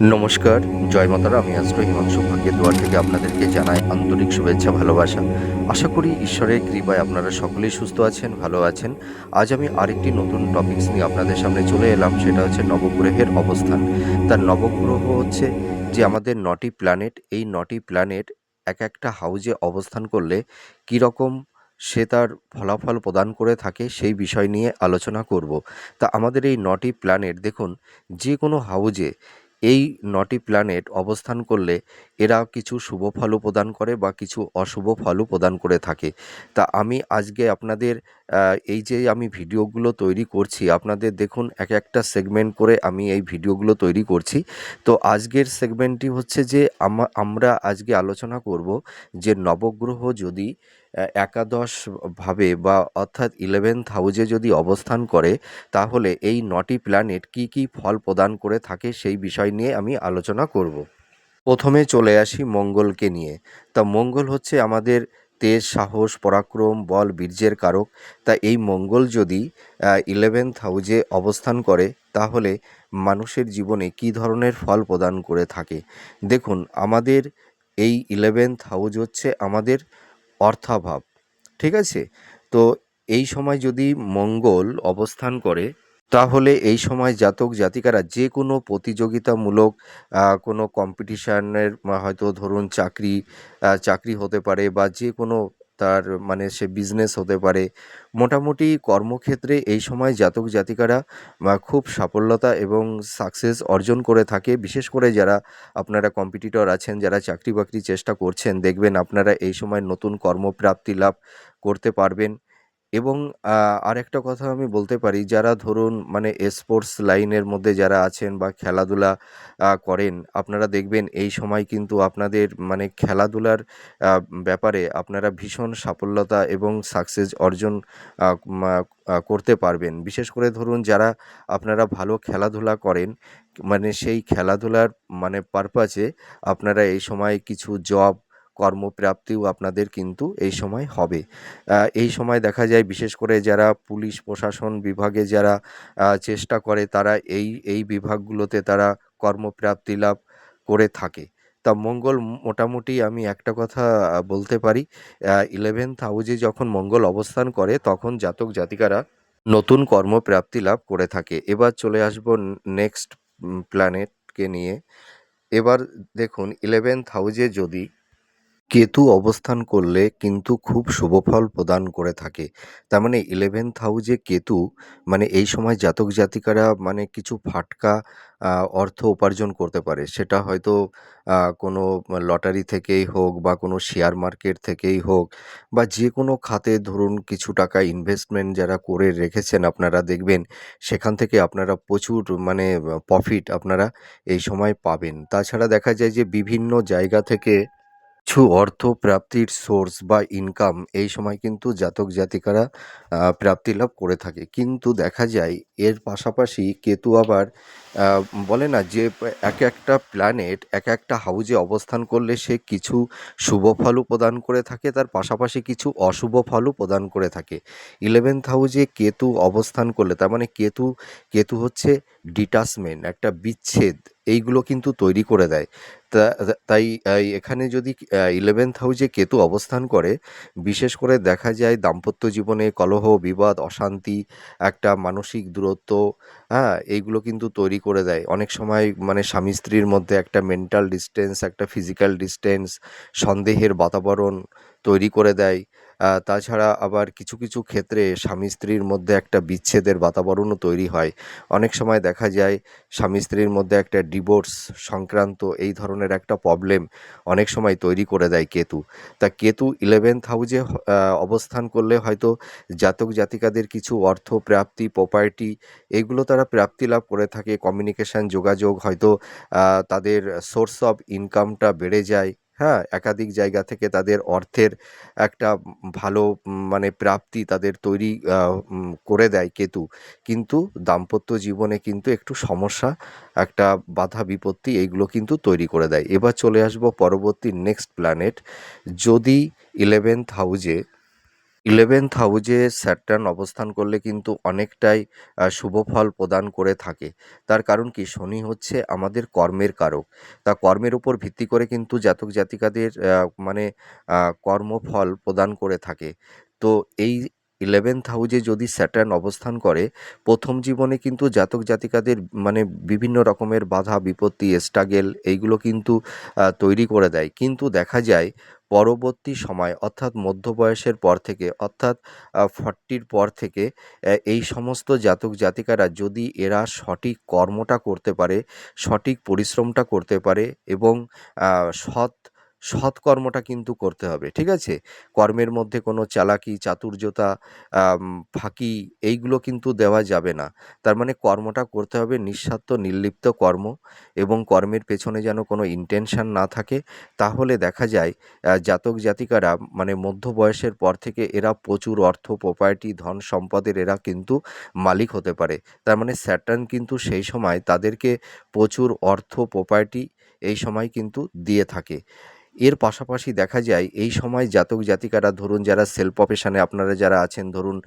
নমস্কার, জয় মাতারা। আমি অ্যাস্ট্রো হিমাংশু ভাগ্যের দুয়ার থেকে আপনাদেরকে জানাই আন্তরিক শুভেচ্ছা, ভালোবাসা। আশা করি ঈশ্বরের কৃপায় আপনারা সকলেই সুস্থ আছেন, ভালো আছেন। আজ আমি আরেকটি নতুন টপিকস নিয়ে আপনাদের সামনে চলে এলাম, সেটা হচ্ছে নবগ্রহের অবস্থান। তার নবগ্রহ হচ্ছে যে আমাদের ৯টি প্ল্যানেট, এই ৯টি প্ল্যানেট এক একটা হাউজে অবস্থান করলে কীরকম সে তার ফলাফল প্রদান করে থাকে সেই বিষয় নিয়ে আলোচনা করব। তা আমাদের এই ৯টি প্ল্যানেট দেখুন, যে কোনো হাউজে এই ৯টি প্ল্যানেট অবস্থান করলে এরা কিছু শুভ ফলও প্রদান করে বা কিছু অশুভ ফলও প্রদান করে থাকে। তা আমি আজকে আপনাদের এই যে আমি ভিডিওগুলো তৈরি করছি, আপনাদের দেখুন এক একটা সেগমেন্ট করে আমি এই ভিডিওগুলো তৈরি করছি। তো আজকের সেগমেন্টটি হচ্ছে যে আমরা আজকে আলোচনা করব যে নবগ্রহ যদি একাদশ ভাবে বা অর্থাৎ 11th হাউজে যদি অবস্থান করে, তাহলে এই ৯টি প্ল্যানেট কী কী ফল প্রদান করে থাকে সেই বিষয় নিয়ে আমি আলোচনা করব। প্রথমে চলে আসি মঙ্গলকে নিয়ে। তা মঙ্গল হচ্ছে আমাদের তেজ, সাহস, পরাক্রম, বল, বীর্যের কারক। তা এই মঙ্গল যদি 11th হাউজে অবস্থান করে, তাহলে মানুষের জীবনে কী ধরনের ফল প্রদান করে থাকে। দেখুন, আমাদের এই 11th হাউজ হচ্ছে আমাদের অর্থাভাব, ঠিক আছে? তো এই সময় যদি মঙ্গল অবস্থান করে, তাহলে এই সময় জাতক জাতিকারা যে কোনো প্রতিযোগিতামূলক কোনো কম্পিটিশানের হয়তো ধরুন চাকরি হতে পারে বা যে কোনো তার মানে সে বিজনেস হতে পারে। মোটামুটি কর্মক্ষেত্রে এই সময় জাতক জাতিকারা খুব সাফল্যতা এবং সাকসেস অর্জন করে থাকে। বিশেষ করে যারা আপনারা কম্পিটিটর আছেন, যারা চাকরি বাকরি চেষ্টা করছেন, দেখবেন আপনারা এই সময় নতুন কর্মপ্রাপ্তি লাভ করতে পারবেন। এবং আরেকটা কথা আমি বলতে পারি, যারা ধরুন মানে স্পোর্টস লাইনের মধ্যে যারা আছেন বা খেলাধুলা করেন, আপনারা দেখবেন এই সময় কিন্তু আপনাদের মানে খেলাধুলার আ ব্যাপারে আপনারা ভীষণ সাফল্যতা এবং সাকসেস অর্জন আ মা করতে পারবেন। বিশেষ করে ধরুন যারা আপনারা ভালো খেলাধুলা করেন, মানে সেই খেলাধুলার মানে পারপাসে আপনারা এই সময় কিছু জব কর্মপ্রাপ্তিও আপনাদের কিন্তু এই সময় হবে। এই সময় দেখা যায় বিশেষ করে যারা পুলিশ প্রশাসন বিভাগে যারা চেষ্টা করে, তারা এই বিভাগগুলোতে তারা কর্মপ্রাপ্তি লাভ করে থাকে। তা মঙ্গল মোটামুটি আমি একটা কথা বলতে পারি, 11th হাউজে যখন মঙ্গল অবস্থান করে তখন জাতক জাতিকারা নতুন কর্মপ্রাপ্তি লাভ করে থাকে। এবার চলে আসবো নেক্সট প্ল্যানেটকে নিয়ে। এবার দেখুন, 11th হাউজে যদি কেতু অবস্থান করলে কিন্তু খুব শুভ ফল প্রদান করে থাকে। তার মানে 11th হাউজে কেতু, মানে এই সময় জাতক জাতিকারা মানে কিছু ফাটকা আ অর্থ উপার্জন করতে পারে। সেটা হয়তো কোনো লটারি থেকেই হোক বা কোনো শেয়ার মার্কেট থেকেই হোক বা যেকোনো খাতে ধরুন কিছু টাকা ইনভেস্টমেন্ট যারা করে রেখেছেন, আপনারা দেখবেন সেখান থেকে আপনারা প্রচুর মানে প্রফিট আপনারা এই সময় পাবেন। তাছাড়া দেখা যায় যে বিভিন্ন জায়গা থেকে কিছু অর্থ প্রাপ্তির সোর্স বা ইনকাম এই সময় কিন্তু জাতক জাতিকারা প্রাপ্তি লাভ করে থাকে। কিন্তু দেখা যায় এর পাশাপাশি কেতু আবার বলে না যে এক একটা প্ল্যানেট এক একটা হাউজে অবস্থান করলে সে কিছু শুভ ফলও প্রদান করে থাকে, তার পাশাপাশি কিছু অশুভ ফলও প্রদান করে থাকে। 11th হাউজে কেতু অবস্থান করলে, তার মানে কেতু হচ্ছে ডিটাচমেন্ট, একটা বিচ্ছেদ, এইগুলো কিন্তু তৈরি করে দেয়। তাই এখানে যদি 11th হাউজে কেতু অবস্থান করে, বিশেষ করে দেখা যায় দাম্পত্য জীবনে কলহ, বিবাদ, অশান্তি, একটা মানসিক দূরত্ব, হ্যাঁ? এইগুলো কিন্তু তৈরি করে দেয়। অনেক সময় মানে স্বামী স্ত্রীর মধ্যে একটা মেন্টাল ডিসট্যান্স, একটা ফিজিক্যাল ডিসট্যান্স, সন্দেহের বাতাবরণ তৈরি করে দেয়। তাছাড়া আবার কিছু কিছু ক্ষেত্রে স্বামী স্ত্রীর মধ্যে একটা বিচ্ছেদের বাতাবরণও তৈরি হয়। অনেক সময় দেখা যায় স্বামী স্ত্রীর মধ্যে একটা ডিভোর্স সংক্রান্ত এই ধরনের একটা প্রবলেম অনেক সময় তৈরি করে দেয় কেতু। তা কেতু 11th হাউজে অবস্থান করলে হয়তো জাতক জাতিকাদের কিছু অর্থ প্রাপ্তি, প্রপার্টি, এইগুলো তারা প্রাপ্তি লাভ করে থাকে। কমিউনিকেশন, যোগাযোগ, হয়তো তাদের সোর্স অফ ইনকামটা বেড়ে যায়। হ্যাঁ? একাধিক জায়গা থেকে তাদের অর্থের একটা ভালো মানে প্রাপ্তি তাদের তৈরি করে দেয় কেতু। কিন্তু দাম্পত্য জীবনে কিন্তু একটু সমস্যা, একটা বাধা বিপত্তি এইগুলো কিন্তু তৈরি করে দেয়। এবার চলে আসবো পরবর্তী নেক্সট প্ল্যানেট। যদি 11th হাউজে 11th হাউজে স্যাটার্ন অবস্থান করলে কিন্তু অনেকটাই শুভ ফল প্রদান করে থাকে। তার কারণ কি, শনি হচ্ছে আমাদের কর্মের কারক। তা কর্মের উপর ভিত্তি করে কিন্তু জাতক জাতিকাদের মানে কর্মফল প্রদান করে থাকে। তো এই 11th হাউজে যদি স্যাটার্ন অবস্থান করে, প্রথম জীবনে কিন্তু জাতক জাতিকাদের মানে বিভিন্ন রকমের বাধা বিপত্তি স্ট্রাগেল এইগুলো কিন্তু তৈরি করে দেয়। কিন্তু দেখা যায় পরবর্তী সময় অর্থাৎ মধ্য বয়সের পর থেকে, অর্থাৎ 40 পর থেকে এই সমস্ত জাতক জাতিকারা যদি এরা সঠিক কর্মটা করতে পারে, সঠিক পরিশ্রমটা করতে পারে এবং সৎ সৎকর্মটা কিন্তু করতে হবে, ঠিক আছে? কর্মের মধ্যে কোনো চালাকি চাতুর্যতা আম ফাঁকি এইগুলো কিন্তু দেওয়া যাবে না। তার মানে কর্মটা করতে হবে নিঃস্বার্থ নির্লিপ্ত কর্ম, এবং কর্মের পেছনে যেন কোনো ইনটেনশন না থাকে। তাহলে দেখা যায় জাতক জাতিকারা মানে মধ্য বয়সের পর থেকে এরা প্রচুর অর্থ প্রপার্টি ধন সম্পদের এরা কিন্তু মালিক হতে পারে। তার মানে স্যাটার্ন কিন্তু সেই সময় তাদেরকে প্রচুর অর্থ প্রপার্টি এই সময় কিন্তু দিয়ে থাকে। এর পাশাপাশি দেখা যায় এই সময় জাতক জাতিকারা ধরুন যারা সেলফ প্রফেশনে আপনারা যারা আছেন, ধরুন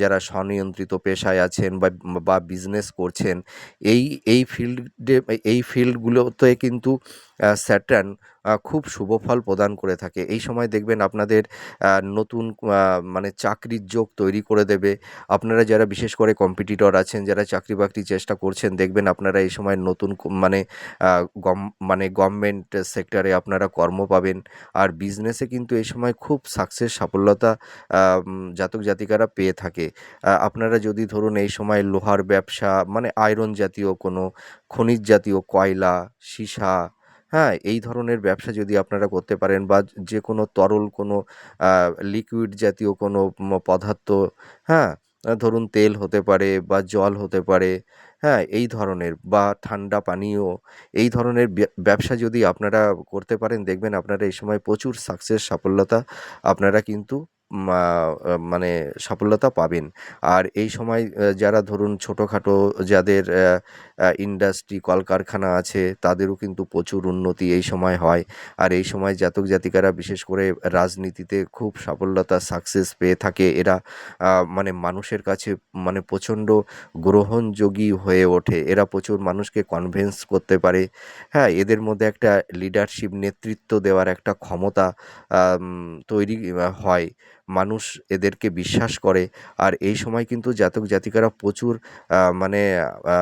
যারা স্বনিয়ন্ত্রিত পেশায় আছেন বা বিজনেস করছেন, এই এই ফিল্ডে এই ফিল্ডগুলোতে কিন্তু স্যাটার্ন খুব শুভ ফল প্রদান করে থাকে। এই সময় দেখবেন আপনাদের নতুন মানে চাকরির যোগ তৈরি করে দেবে। আপনারা যারা বিশেষ করে কম্পিটিটর আছেন, যারা চাকরি বাকরির চেষ্টা করছেন, দেখবেন আপনারা এই সময় নতুন মানে আ গম মানে গভর্নমেন্ট সেক্টরে আপনারা কর্ম পাবেন। আর বিজনেসে কিন্তু এই সময় খুব সাকসেস সাফল্যতা জাতক জাতিকারা পেয়ে থাকে। আপনারা যদি ধরুন এই সময় লোহার ব্যবসা মানে আয়রন জাতীয় কোনো খনিজ জাতীয় কয়লা, সীসা, হ্যাঁ? এই ধরনের ব্যবসা যদি আপনারা করতে পারেন বা যে কোনো তরল কোনো আ লিকুইড জাতীয় কোনো পদার্থ, হ্যাঁ? ধরুন তেল হতে পারে বা জল হতে পারে, হ্যাঁ? এই ধরনের বা ঠান্ডা পানীয়, এই ধরনের ব্যবসা যদি আপনারা করতে পারেন, দেখবেন আপনারা এই সময় প্রচুর সাকসেস সাফল্যতা আপনারা কিন্তু মা মানে সাফল্যতা পাবেন। আর এই সময় যারা ধরুন ছোটোখাটো যাদের ইন্ডাস্ট্রি কলকারখানা আছে, তাদেরও কিন্তু প্রচুর উন্নতি এই সময় হয়। আর এই সময় জাতক জাতিকারা বিশেষ করে রাজনীতিতে খুব সাফল্যতা সাকসেস পেয়ে থাকে। এরা মানে মানুষের কাছে মানে প্রচণ্ড গ্রহণযোগী হয়ে ওঠে। এরা প্রচুর মানুষকে কনভিন্স করতে পারে। হ্যাঁ? এদের মধ্যে একটা লিডারশিপ নেতৃত্ব দেওয়ার একটা ক্ষমতা আম তৈরি হয়। মানুষ এদেরকে বিশ্বাস করে। আর এই সময় কিন্তু জাতক জাতিকারা প্রচুর মানে আ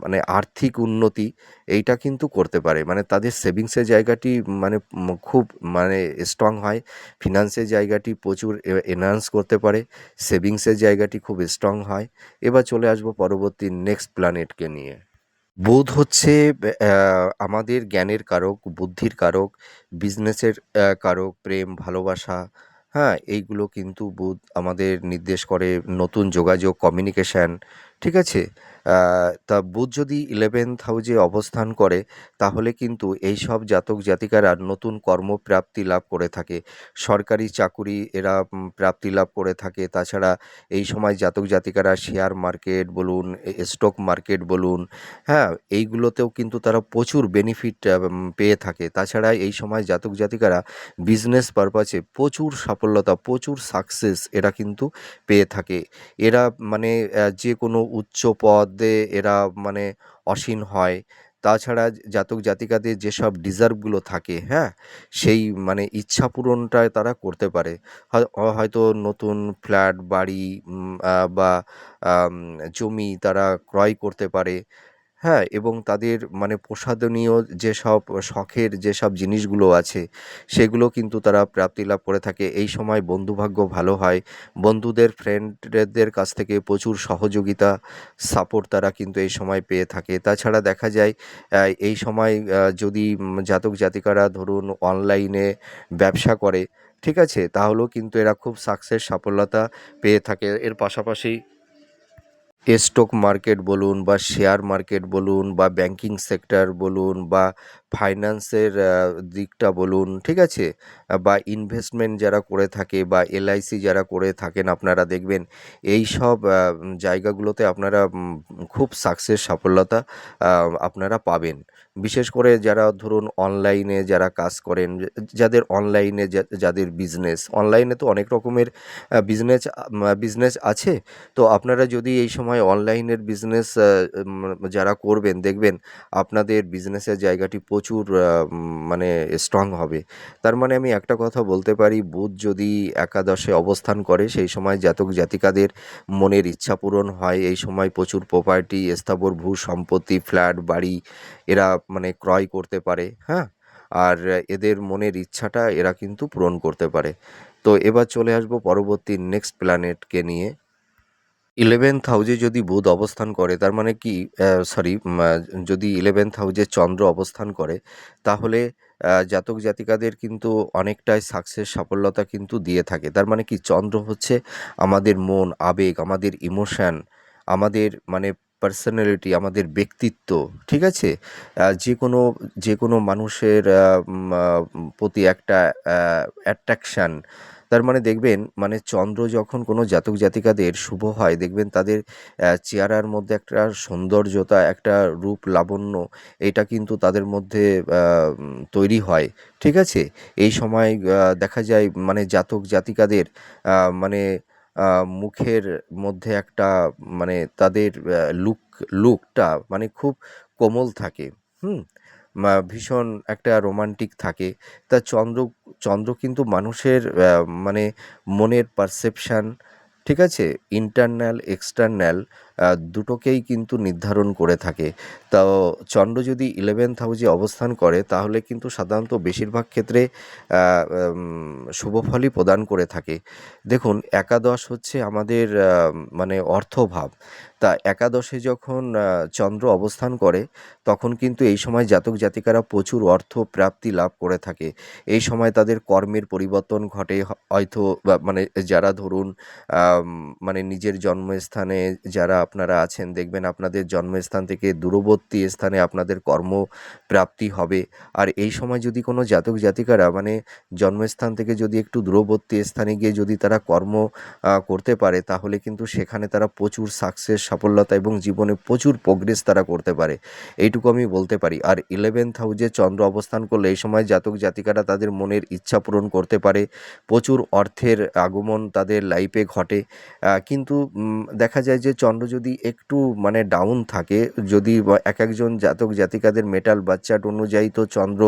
মানে আর্থিক উন্নতি এইটা কিন্তু করতে পারে। মানে তাদের সেভিংসের জায়গাটি মানে খুব মানে স্ট্রং হয়। ফিন্যান্সের জায়গাটি প্রচুর এনহান্স করতে পারে। সেভিংসের জায়গাটি খুব স্ট্রং হয়। এবার চলে আসবো পরবর্তী নেক্সট প্ল্যানেটকে নিয়ে। বুধ হচ্ছে আমাদের জ্ঞানের কারক, বুদ্ধির কারক, বিজনেসের কারক, প্রেম, ভালোবাসা, হ্যাঁ? এইগুলো কিন্তু বুধ আমাদের নির্দেশ করে, নতুন যোগাযোগ, কমিউনিকেশন, ঠিক আছে? আ তা বুধ যদি 11th হাউজে অবস্থান করে, তাহলে কিন্তু এইসব জাতক জাতিকারা নতুন কর্মপ্রাপ্তি লাভ করে থাকে। সরকারি চাকুরি এরা প্রাপ্তি লাভ করে থাকে। তাছাড়া এই সময় জাতক জাতিকারা শেয়ার মার্কেট বলুন, স্টক মার্কেট বলুন, হ্যাঁ? এইগুলোতেও কিন্তু তারা প্রচুর বেনিফিট পেয়ে থাকে। তাছাড়া এই সময় জাতক জাতিকারা বিজনেস পারপাসে প্রচুর সাফল্যতা, প্রচুর সাকসেস এরা কিন্তু পেয়ে থাকে। এরা মানে যে কোনো উচ্চ পদে এরা মানে আসীন হয়। তাছাড়া জাতক জাতিকাদের যেসব ডিজার্ভগুলো থাকে, হ্যাঁ? সেই মানে ইচ্ছা পূরণটা তারা করতে পারে। হয়তো নতুন ফ্ল্যাট, বাড়ি বা আম জমি তারা ক্রয় করতে পারে। হ্যাঁ? এবং তাদের মানে প্রসাধনীয় যেসব শখের যেসব জিনিসগুলো আছে, সেগুলো কিন্তু তারা প্রাপ্তি লাভ করে থাকে। এই সময় বন্ধুভাগ্য ভালো হয়। বন্ধুদের ফ্রেন্ডদের কাছ থেকে প্রচুর সহযোগিতা, সাপোর্ট তারা কিন্তু এই সময় পেয়ে থাকে। তাছাড়া দেখা যায় এই সময় যদি জাতক জাতিকারা ধরুন অনলাইনে ব্যবসা করে, ঠিক আছে? তাহলেও কিন্তু এরা খুব সাকসেস সাফল্যতা পেয়ে থাকে। এর পাশাপাশি স্টক মার্কেট বলুন বা শেয়ার মার্কেট বলুন বা ব্যাংকিং সেক্টর বলুন বা ফাইন্যান্সের দিকটা বলুন, ঠিক আছে? বা ইনভেস্টমেন্ট যারা করে থাকে বা এলআইসি যারা করে থাকেন, আপনারা দেখবেন এইসব জায়গাগুলোতে আপনারা খুব সাকসেস সাফল্যতা আ আপনারা পাবেন। বিশেষ করে যারা ধরুন অনলাইনে যারা কাজ করেন, যাদের অনলাইনে যাদের বিজনেস, অনলাইনে তো অনেক রকমের বিজনেস আছে। তো আপনারা যদি এই সময় অনলাইনের বিজনেস যারা করবেন, দেখবেন আপনাদের বিজনেসের জায়গাটি প্রচুর মানে স্ট্রং হবে। তার মানে আমি একটা কথা বলতে পারি, বুধ যদি একাদশে অবস্থান করে সেই সময় জাতক জাতিকাদের মনের ইচ্ছা পূরণ হয়। এই সময় প্রচুর প্রপার্টি, স্থাবর ভূ সম্পত্তি, ফ্ল্যাট, বাড়ি এরা মানে ক্রয় করতে পারে, হ্যাঁ? আর এদের মনের ইচ্ছাটা এরা কিন্তু পূরণ করতে পারে। তো এবার চলে আসবো পরবর্তী নেক্সট প্ল্যানেটকে নিয়ে। 11th হাউজে যদি বুধ অবস্থান করে, তার মানে কি, সরি, যদি 11th হাউজে চন্দ্র অবস্থান করে, তাহলে জাতক জাতিকাদের কিন্তু অনেকটাই সাকসেস সাফল্যতা কিন্তু দিয়ে থাকে। তার মানে কি, চন্দ্র হচ্ছে আমাদের মন, আবেগ, আমাদের ইমোশন, আমাদের মানে পার্সোনালিটি, আমাদের ব্যক্তিত্ব, ঠিক আছে? যে কোনো মানুষের প্রতি একটা অ্যাট্রাকশান। তার মানে দেখবেন, মানে চন্দ্র যখন কোনো জাতক জাতিকাদের শুভ হয়, দেখবেন তাদের চেহারার মধ্যে একটা সৌন্দর্যতা, একটা রূপ লাবণ্য, এটা কিন্তু তাদের মধ্যে তৈরি হয়, ঠিক আছে? এই সময় দেখা যায় মানে জাতক জাতিকাদের মানে মুখের মধ্যে একটা মানে তাদের লুকটা মানে খুব কোমল থাকে, হুম? ভীষণ একটা রোমান্টিক থাকে। তা চন্দ্র কিন্তু মানুষের মানে মনের পারসেপশান, ঠিক আছে? ইন্টারনাল, এক্সটার্নাল দুটোকেই কিন্তু নির্ধারণ করে থাকে। তো চন্দ্র যদি 11th হাউজে অবস্থান করে, তাহলে কিন্তু সাধারণত বেশিরভাগ ক্ষেত্রে শুভ ফলই প্রদান করে থাকে। দেখুন, একাদশ হচ্ছে আমাদের মানে অর্থভাব। তা একাদশে যখন চন্দ্র অবস্থান করে, তখন কিন্তু এই সময় জাতক জাতিকারা প্রচুর অর্থ প্রাপ্তি লাভ করে থাকে। এই সময় তাদের কর্মের পরিবর্তন ঘটে, হয়তো বা মানে যারা ধরুন আম মানে নিজের জন্মস্থানে যারা আপনারা আছেন, দেখবেন আপনাদের জন্মস্থান থেকে দূরবর্তী স্থানে আপনাদের কর্মপ্রাপ্তি হবে। আর এই সময় যদি কোনো জাতক জাতিকারা মানে জন্মস্থান থেকে যদি একটু দূরবর্তী স্থানে গিয়ে যদি তারা কর্ম করতে পারে, তাহলে কিন্তু সেখানে তারা প্রচুর সাকসেস, সাফল্যতা এবং জীবনে প্রচুর প্রোগ্রেস তারা করতে পারে। এইটুকু আমি বলতে পারি। আর 11th হাউজে চন্দ্র অবস্থান করলে এই সময় জাতক জাতিকারা তাদের মনের ইচ্ছা পূরণ করতে পারে। প্রচুর অর্থের আগমন তাদের লাইফে ঘটে। কিন্তু দেখা যায় যে চন্দ্র যদি একটু মানে ডাউন থাকে, যদি বা একজন জাতক জাতিকাদের মেটাল বার্থ চার্ট অনুযায়ী তো চন্দ্র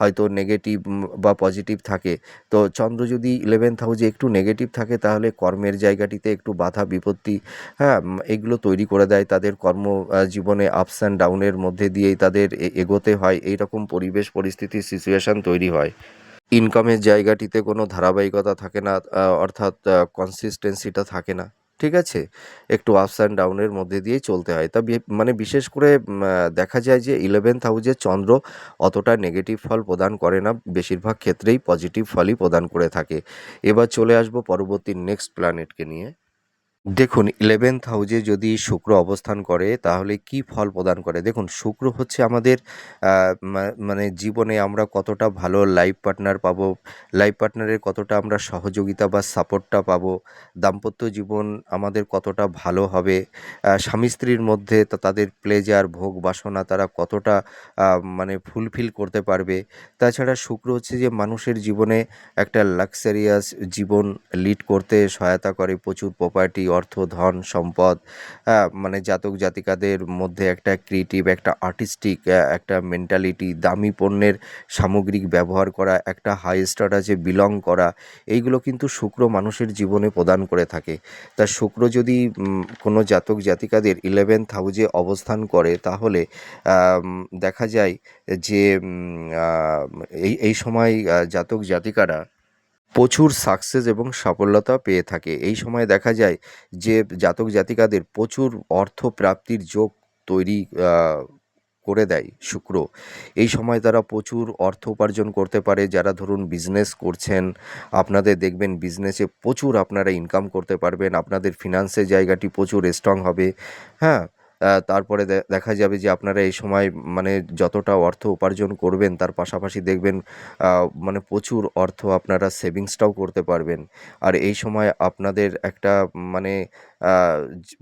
হয়তো নেগেটিভ বা পজিটিভ থাকে। তো চন্দ্র যদি 11th হাউজে একটু নেগেটিভ থাকে, তাহলে কর্মের জায়গাটিতে একটু বাধা বিপত্তি, হ্যাঁ, এগুলো তৈরি করে দেয়। তাদের কর্ম জীবনে আপস অ্যান্ড ডাউনের মধ্যে দিয়েই তাদের এগোতে হয়। এইরকম পরিবেশ পরিস্থিতি সিচুয়েশন তৈরি হয়। ইনকামের জায়গাটিতে কোনো ধারাবাহিকতা থাকে না, অর্থাৎ কনসিস্টেন্সিটা থাকে না, ঠিক আছে? একটু আপস অ্যান্ড ডাউনের মধ্যে দিয়েই চলতে হয়। তা মানে বিশেষ করে দেখা যায় যে 11th হাউজে চন্দ্র অতটা নেগেটিভ ফল প্রদান করে না, বেশিরভাগ ক্ষেত্রেই পজিটিভ ফলই প্রদান করে থাকে। এবার চলে আসবো পরবর্তী নেক্সট প্ল্যানেটকে নিয়ে। দেখুন, 11th হাউজে যদি শুক্র অবস্থান করে, তাহলে কী ফল প্রদান করে? দেখুন, শুক্র হচ্ছে আমাদের আ মানে জীবনে আমরা কতটা ভালো লাইফ পার্টনার পাবো, লাইফ পার্টনারের কতটা আমরা সহযোগিতা বা সাপোর্টটা পাবো, দাম্পত্য জীবন আমাদের কতটা ভালো হবে, স্বামী-স্ত্রীর মধ্যে তাদের প্লেজার, ভোগ বাসনা তারা কতটা আ মানে ফুলফিল করতে পারবে। তাছাড়া শুক্র হচ্ছে যে মানুষের জীবনে একটা লাক্সারিয়াস জীবন লিড করতে সহায়তা করে, প্রচুর প্রপার্টি, অর্থ, ধন, সম্পদ, মানে জাতক জাতিকাদের মধ্যে একটা ক্রিয়েটিভ, একটা আর্টিস্টিক একটা মেন্টালিটি, দামি পণ্যের সামগ্রিক ব্যবহার করা, একটা হাই স্ট্যাটাসে বিলং করা, এইগুলো কিন্তু শুক্র মানুষের জীবনে প্রদান করে থাকে। তা শুক্র যদি কোনো জাতক জাতিকাদের 11th হাউজে অবস্থান করে, তাহলে দেখা যায় যে এই সময় জাতক জাতিকারা প্রচুর সাকসেস এবং সাফল্যতা পেয়ে থাকে। এই সময় দেখা যায় যে জাতক জাতিকাদের প্রচুর অর্থ প্রাপ্তির যোগ তৈরি আ করে দেয় শুক্র। এই সময় তারা প্রচুর অর্থ উপার্জন করতে পারে। যারা ধরুন বিজনেস করছেন, আপনাদের দেখবেন বিজনেসে প্রচুর আপনারা ইনকাম করতে পারবেন। আপনাদের ফিন্যান্সের জায়গাটি প্রচুর স্ট্রং হবে, হ্যাঁ? তারপরে দেখা যাবে যে আপনারা এই সময় মানে যতটা অর্থ উপার্জন করবেন তার পাশাপাশি দেখবেন মানে প্রচুর অর্থ আপনারা সেভিংসটাও করতে পারবেন। আর এই সময় আপনাদের একটা মানে আ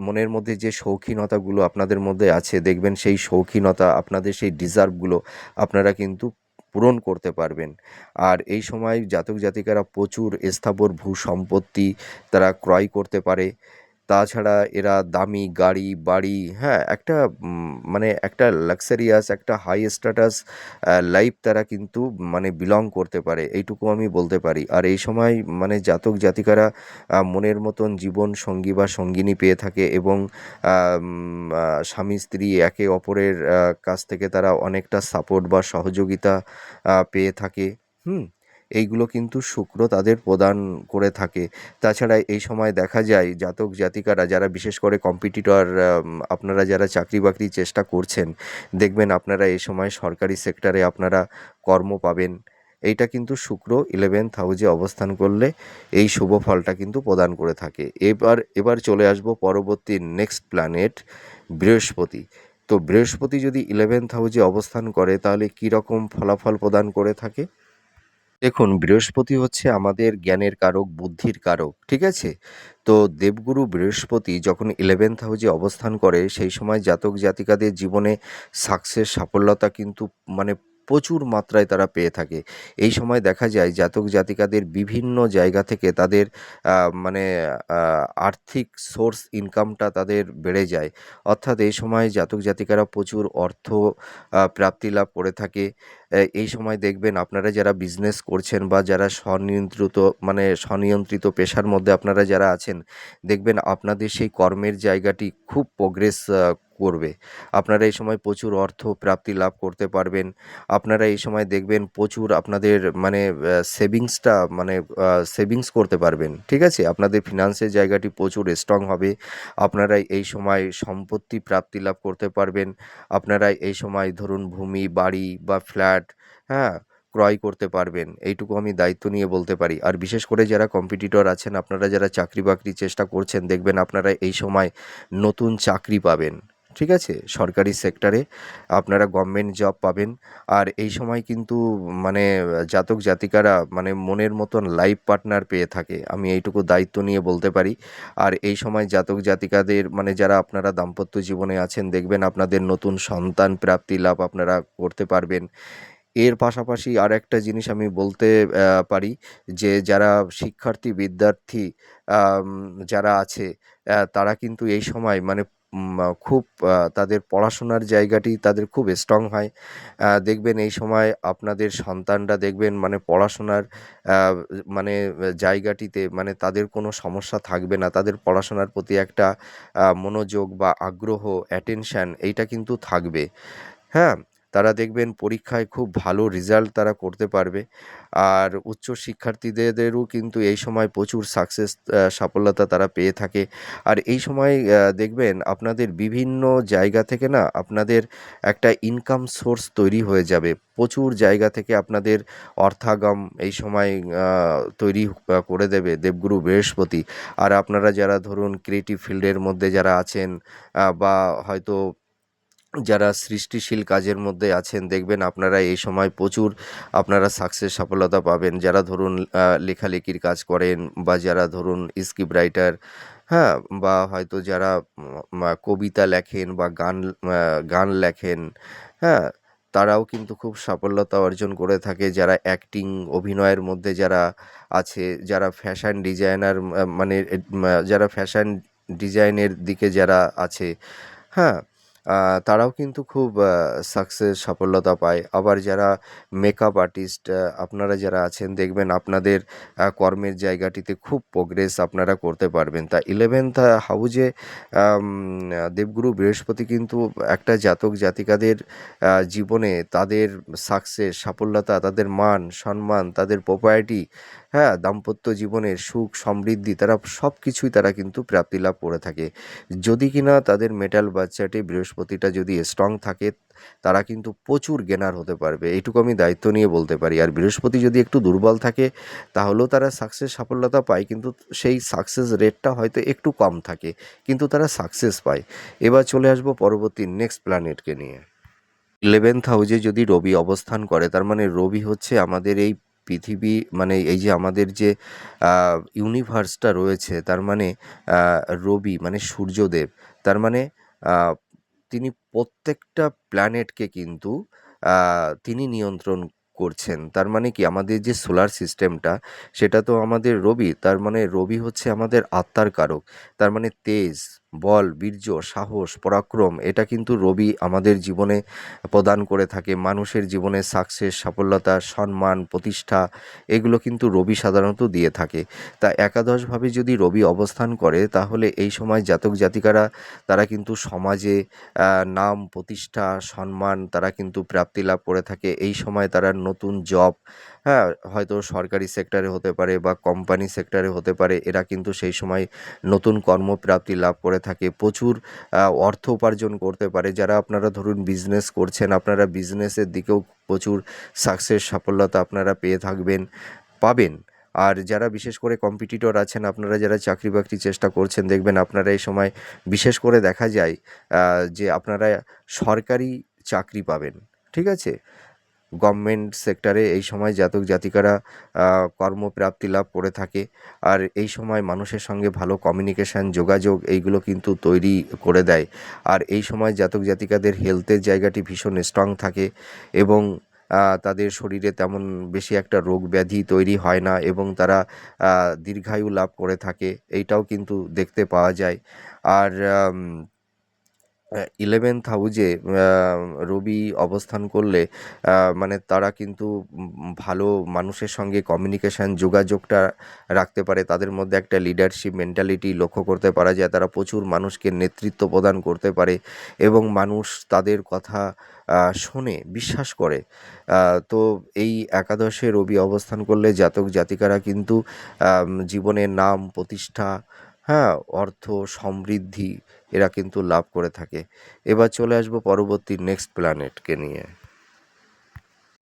মনের মধ্যে যে শৌখিনতাগুলো আপনাদের মধ্যে আছে দেখবেন সেই শৌখিনতা আপনাদের সেই ডিজার্ভগুলো আপনারা কিন্তু পূরণ করতে পারবেন। আর এই সময় জাতক জাতিকারা প্রচুর স্থাবর ভূ সম্পত্তি তারা ক্রয় করতে পারে। তাছাড়া এরা দামি গাড়ি, বাড়ি, হ্যাঁ? একটা মানে একটা লাক্সারিয়াস একটা হাই স্ট্যাটাস লাইফ তারা কিন্তু মানে বিলং করতে পারে। এইটুকু আমি বলতে পারি। আর এই সময় মানে জাতক জাতিকারা মনের মতন জীবন সঙ্গী বা সঙ্গিনী পেয়ে থাকে এবং আম স্বামী স্ত্রী একে অপরের কাছ থেকে তারা অনেকটা সাপোর্ট বা সহযোগিতা পেয়ে থাকে। হুম? এইগুলো কিন্তু শুক্র তাদের প্রদান করে থাকে। তাছাড়া এই সময় দেখা যায় জাতক জাতিকারা যারা বিশেষ করে কম্পিটিটর, আপনারা যারা চাকরি বাকরির চেষ্টা করছেন দেখবেন আপনারা এই সময় সরকারি সেক্টরে আপনারা কর্ম পাবেন। এইটা কিন্তু শুক্র 11th হাউজে অবস্থান করলে এই শুভ ফলটা কিন্তু প্রদান করে থাকে। এবার চলে আসবো পরবর্তী নেক্সট প্ল্যানেট বৃহস্পতি। তো বৃহস্পতি যদি 11th হাউজে অবস্থান করে তাহলে কী রকম ফলাফল প্রদান করে থাকে? দেখুন, বৃহস্পতি হচ্ছে আমাদের জ্ঞানের কারক, বুদ্ধির কারক, ঠিক আছে? তো দেবগুরু বৃহস্পতি যখন 11th হাউজে অবস্থান করে সেই সময় জাতক জাতিকাদের জীবনে সাকসেস সাফল্যতা কিন্তু মানে প্রচুর মাত্রায় তারা পেয়ে থাকে। এই সময় দেখা যায় জাতক জাতিকাদের বিভিন্ন জায়গা থেকে তাদের মানে আর্থিক সোর্স ইনকামটা তাদের বেড়ে যায়। অর্থাৎ এই সময় জাতক জাতিকারা প্রচুর অর্থ প্রাপ্তি লাভ করে থাকে। এই সময় দেখবেন আপনারা যারা বিজনেস করছেন বা যারা স্বনিয়ন্ত্রিত পেশার মধ্যে আপনারা যারা আছেন, দেখবেন আপনাদের সেই কর্মের জায়গাটি খুব প্রোগ্রেস করবে। আপনারা এই সময় প্রচুর অর্থ প্রাপ্তি লাভ করতে পারবেন। আপনারা এই সময় দেখবেন প্রচুর আপনাদের মানে সেভিংসটা মানে সেভিংস করতে পারবেন। ঠিক আছে? আপনাদের ফিন্যান্সের জায়গাটি প্রচুর স্ট্রং হবে। আপনারা এই সময় সম্পত্তি প্রাপ্তি লাভ করতে পারবেন। আপনারা এই সময় ধরুন ভূমি, বাড়ি বা ফ্ল্যাট, হ্যাঁ? ক্রয় করতে পারবেন। এইটুকু আমি দায়িত্ব নিয়ে বলতে পারি। আর বিশেষ করে যারা কম্পিটিটর আছেন, আপনারা যারা চাকরি-বাকরির চেষ্টা করছেন, দেখবেন আপনারা এই সময় নতুন চাকরি পাবেন। ঠিক আছে? সরকারি সেক্টরে আপনারা গভর্নমেন্ট জব পাবেন। আর এই সময় কিন্তু মানে জাতক জাতিকারা মানে মনের মতন লাইফ পার্টনার পেয়ে থাকে। আমি এইটুকু দায়িত্ব নিয়ে বলতে পারি। আর এই সময় জাতক জাতিকাদের মানে যারা আপনারা দাম্পত্য জীবনে আছেন দেখবেন আপনাদের নতুন সন্তান প্রাপ্তি লাভ আপনারা করতে পারবেন। এর পাশাপাশি আরেকটা জিনিস আমি বলতে পারি যে যারা শিক্ষার্থী, বিদ্যার্থী আম যারা আছে তারা কিন্তু এই সময় মানে খুব তাদের পড়াশোনার জায়গাটি তাদের খুব স্ট্রং হয়। দেখবেন এই সময় আপনাদের সন্তানরা দেখবেন মানে পড়াশোনার আ মানে জায়গাটিতে মানে তাদের কোনো সমস্যা থাকবে না। তাদের পড়াশোনার প্রতি একটা মনোযোগ বা আগ্রহ, অ্যাটেনশন এইটা কিন্তু থাকবে। হ্যাঁ? তারা দেখবেন পরীক্ষায় খুব ভালো রেজাল্ট তারা করতে পারবে। আর উচ্চ শিক্ষার্থীদেরও কিন্তু এই সময় প্রচুর সাকসেস সাফল্যতা তারা পেয়ে থাকে। আর এই সময় দেখবেন আপনাদের বিভিন্ন জায়গা থেকে না আপনাদের একটা ইনকাম সোর্স তৈরি হয়ে যাবে। প্রচুর জায়গা থেকে আপনাদের অর্থাগম এই সময় আ তৈরি করে দেবে দেবগুরু বৃহস্পতি। আর আপনারা যারা ধরুন ক্রিয়েটিভ ফিল্ডের মধ্যে যারা আছেন বা হয়তো যারা সৃষ্টিশীল কাজের মধ্যে আছেন দেখবেন আপনারা এই সময় প্রচুর আপনারা সাকসেস সফলতা পাবেন। যারা ধরুন লেখালেখির কাজ করেন বা যারা ধরুন স্ক্রিপ্ট রাইটার, হ্যাঁ? বা হয়তো যারা কবিতা লেখেন বা গান লেখেন, হ্যাঁ? তারাও কিন্তু খুব সাফল্যতা অর্জন করে থাকে। যারা অ্যাক্টিং, অভিনয়ের মধ্যে যারা আছে, যারা ফ্যাশন ডিজাইনার মানে যারা ফ্যাশন ডিজাইনের দিকে যারা আছে, হ্যাঁ? তারাও কিন্তু খুব সাকসেস সাফল্যতা পায়। আবার যারা মেকআপ আর্টিস্ট আপনারা যারা আছেন দেখবেন আপনাদের কর্মের জায়গাটিতে খুব প্রোগ্রেস আপনারা করতে পারবেন। তা 11th হাউজে আম দেবগুরু বৃহস্পতি কিন্তু একটা জাতক জাতিকাদের জীবনে তাদের সাকসেস সাফল্যতা, তাদের মান, সম্মান, তাদের প্রপার্টি, হ্যাঁ? দাম্পত্য জীবনের সুখ সমৃদ্ধি তারা সবকিছুই তারা কিন্তু প্রাপ্তি লাভ করে থাকে। যদি কিনা তাদের মেটাল বাচ্চাটি বৃহস্পতি বৃহস্পতিটা যদি স্ট্রং থাকে তারা কিন্তু প্রচুর গেনার হতে পারবে, এইটুকু আমি দায়িত্ব নিয়ে বলতে পারি। আর বৃহস্পতি যদি একটু দুর্বল থাকে তাহলেও তারা সাফল্যতা পায়, কিন্তু সেই সাকসেস রেটটা হয়তো একটু কম থাকে, কিন্তু তারা সাকসেস পায়। এবার চলে আসবো পরবর্তী নেক্সট প্ল্যানেটকে নিয়ে। 11th হাউসে যদি রবি অবস্থান করে, তার মানে রবি হচ্ছে আমাদের এই পৃথিবী, মানে এই যে আমাদের যে ইউনিভার্সটা রয়েছে, তার মানে রবি মানে সূর্যদেব, তার মানে আহ, তিনি প্রত্যেকটা প্ল্যানেটকে কিন্তু তিনি নিয়ন্ত্রণ করছেন। তার মানে কি, আমাদের যে সোলার সিস্টেমটা সেটা তো আমাদের রবি, তার মানে রবি হচ্ছে আমাদের আত্মার কারক। তার মানে তেজ, বল, বীর্য, সাহস, পরাক্রম, এটা কিন্তু রবি আমাদের জীবনে প্রদান করে থাকে। মানুষের জীবনে সাকসেস, সাফল্যতা, সম্মান, প্রতিষ্ঠা, এগুলো কিন্তু রবি সাধারণত দিয়ে থাকে। তা একাদশভাবে যদি রবি অবস্থান করে তাহলে এই সময় জাতক জাতিকারা তারা কিন্তু সমাজে নাম, প্রতিষ্ঠা, সম্মান তারা কিন্তু প্রাপ্তি লাভ করে থাকে। এই সময় তারা নতুন জব, হ্যাঁ, হয়তো সরকারি সেক্টরে হতে পারে বা কোম্পানি সেক্টরে হতে পারে, এরা কিন্তু সেই সময় নতুন কর্মপ্রাপ্তি লাভ করে থাকে। প্রচুর অর্থ উপার্জন করতে পারে। যারা আপনারা ধরুন বিজনেস করছেন, আপনারা বিজনেসের দিকেও প্রচুর সাকসেস, সাফল্যতা আপনারা পেয়ে পাবেন। আর যারা বিশেষ করে কম্পিটিটর আছেন, আপনারা যারা চাকরি বাকরি চেষ্টা করছেন, দেখবেন আপনারা এই সময় বিশেষ করে দেখা যায় যে আপনারা সরকারি চাকরি পাবেন। ঠিক আছে? গভর্নমেন্ট সেক্টরে এই সময় জাতক জাতিকারা কর্মপ্রাপ্তি লাভ করে থাকে। আর এই সময় মানুষের সঙ্গে ভালো কমিউনিকেশান, যোগাযোগ, এইগুলো কিন্তু তৈরি করে দেয়। আর এই সময় জাতক জাতিকাদের হেলথের জায়গাটি ভীষণ স্ট্রং থাকে এবং তাদের শরীরে তেমন বেশি একটা রোগ ব্যাধি তৈরি হয় না এবং তারা দীর্ঘায়ু লাভ করে থাকে, এইটাও কিন্তু দেখতে পাওয়া যায়। আর 11th হাউজে রবি অবস্থান করলে মানে তারা কিন্তু ভালো মানুষের সঙ্গে কমিউনিকেশান, যোগাযোগটা রাখতে পারে। তাদের মধ্যে একটা লিডারশিপ মেন্টালিটি লক্ষ্য করতে পারা যায়। তারা প্রচুর মানুষকে নেতৃত্ব প্রদান করতে পারে এবং মানুষ তাদের কথা শোনে, বিশ্বাস করে। তো এই একাদশে রবি অবস্থান করলে জাতক জাতিকারা কিন্তু জীবনে নাম, প্রতিষ্ঠা, হ্যাঁ, অর্থ, সমৃদ্ধি, এরা কিন্তু লাভ করে থাকে। এবার চলে আসবো পরবর্তী নেক্সট প্ল্যানেটকে নিয়ে।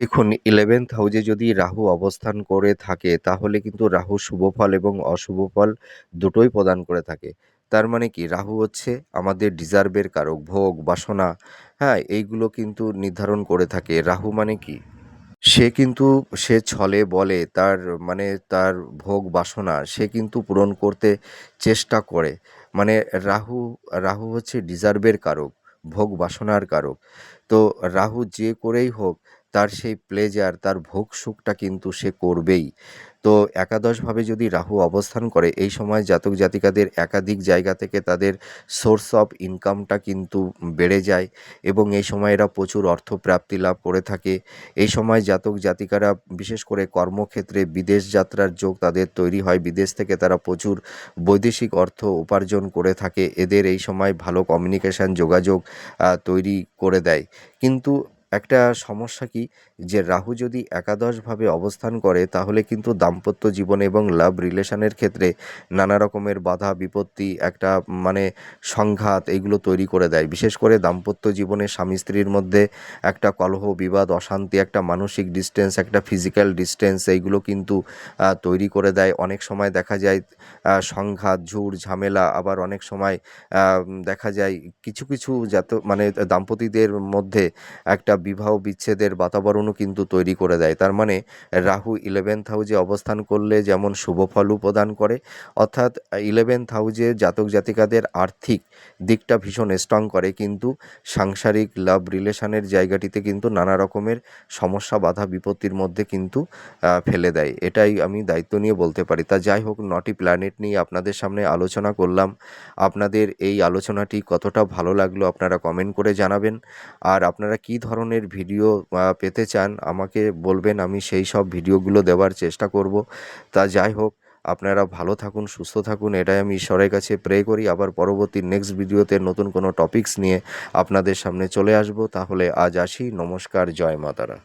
দেখুন, 11th হাউজে যদি রাহু অবস্থান করে থাকে তাহলে কিন্তু রাহু শুভ ফল এবং অশুভ ফল দুটোই প্রদান করে থাকে। তার মানে কি, রাহু হচ্ছে আমাদের ডিজার্ভের কারক, ভোগ, বাসনা, হ্যাঁ, এইগুলো কিন্তু নির্ধারণ করে থাকে। রাহু মানে কি, সে কিন্তু সে ছলে বলে তার, মানে তার ভোগ বাসনা সে কিন্তু পূরণ করতে চেষ্টা করে। মানে রাহু রাহু হচ্ছে ডিজার্ভের কারক, ভোগ বাসনার কারক। তো রাহু যে করেই হোক তার সেই প্লেজার, তার ভোগ সুখটা কিন্তু সে করবেই। তো একাদশভাবে যদি রাহু অবস্থান করে এই সময় জাতক জাতিকাদের একাধিক জায়গা থেকে তাদের সোর্স অফ ইনকামটা কিন্তু বেড়ে যায় এবং এই সময় এরা প্রচুর অর্থ প্রাপ্তি লাভ করে থাকে। এই সময় জাতক জাতিকারা বিশেষ করে কর্মক্ষেত্রে বিদেশ যাত্রার যোগ তাদের তৈরি হয়। বিদেশ থেকে তারা প্রচুর বৈদেশিক অর্থ উপার্জন করে থাকে। এদের এই সময় ভালো কমিউনিকেশান, যোগাযোগ তৈরি করে দেয়। কিন্তু একটা সমস্যা কি, যে রাহু যদি একাদশভাবে অবস্থান করে তাহলে কিন্তু দাম্পত্য জীবন এবং লাভ রিলেশনের ক্ষেত্রে নানা রকমের বাধা বিপত্তি, একটা মানে সংঘাত, এইগুলো তৈরি করে দেয়। বিশেষ করে দাম্পত্য জীবনে স্বামী স্ত্রীর মধ্যে একটা কলহ, বিবাদ, অশান্তি, একটা মানসিক ডিস্টেন্স, একটা ফিজিক্যাল ডিস্টেন্স, এইগুলো কিন্তু তৈরি করে দেয়। অনেক সময় দেখা যায় সংঘাত, ঝুট ঝামেলা, আবার অনেক সময় দেখা যায় কিছু কিছু মানে দাম্পতিদের মধ্যে একটা বিবাহ বিচ্ছেদের বাতাবরণও কিন্তু তৈরি করে দেয়। তার মানে রাহু 11th হাউজে অবস্থান করলে যেমন শুভ ফলও প্রদান করে, অর্থাৎ 11th হাউজে জাতক জাতিকাদের আর্থিক দিকটা ভীষণ স্ট্রং করে, কিন্তু সাংসারিক লাভ রিলেশনের জায়গাটিতে কিন্তু নানা রকমের সমস্যা, বাধা বিপত্তির মধ্যে কিন্তু ফেলে দেয়। এটাই আমি দায়িত্ব নিয়ে বলতে পারি। তা যাই হোক, 9টি প্ল্যানেট নিয়ে আপনাদের সামনে আলোচনা করলাম। আপনাদের এই আলোচনাটি কতটা ভালো লাগলো আপনারা কমেন্ট করে জানাবেন। আর আপনারা কী ধরনের ভিডিও পেতে চান আমাকে বলবেন, আমি সেই সব ভিডিওগুলো দেওয়ার চেষ্টা করব। তা যাই হোক, আপনারা ভালো থাকুন, সুস্থ থাকুন, এটাই আমি ঈশ্বরের কাছে প্রে করি। আবার পরবর্তী নেক্সট ভিডিওতে নতুন কোনো টপিকস নিয়ে আপনাদের সামনে চলে আসব। তাহলে আজ আসি, নমস্কার, জয় মা তারা।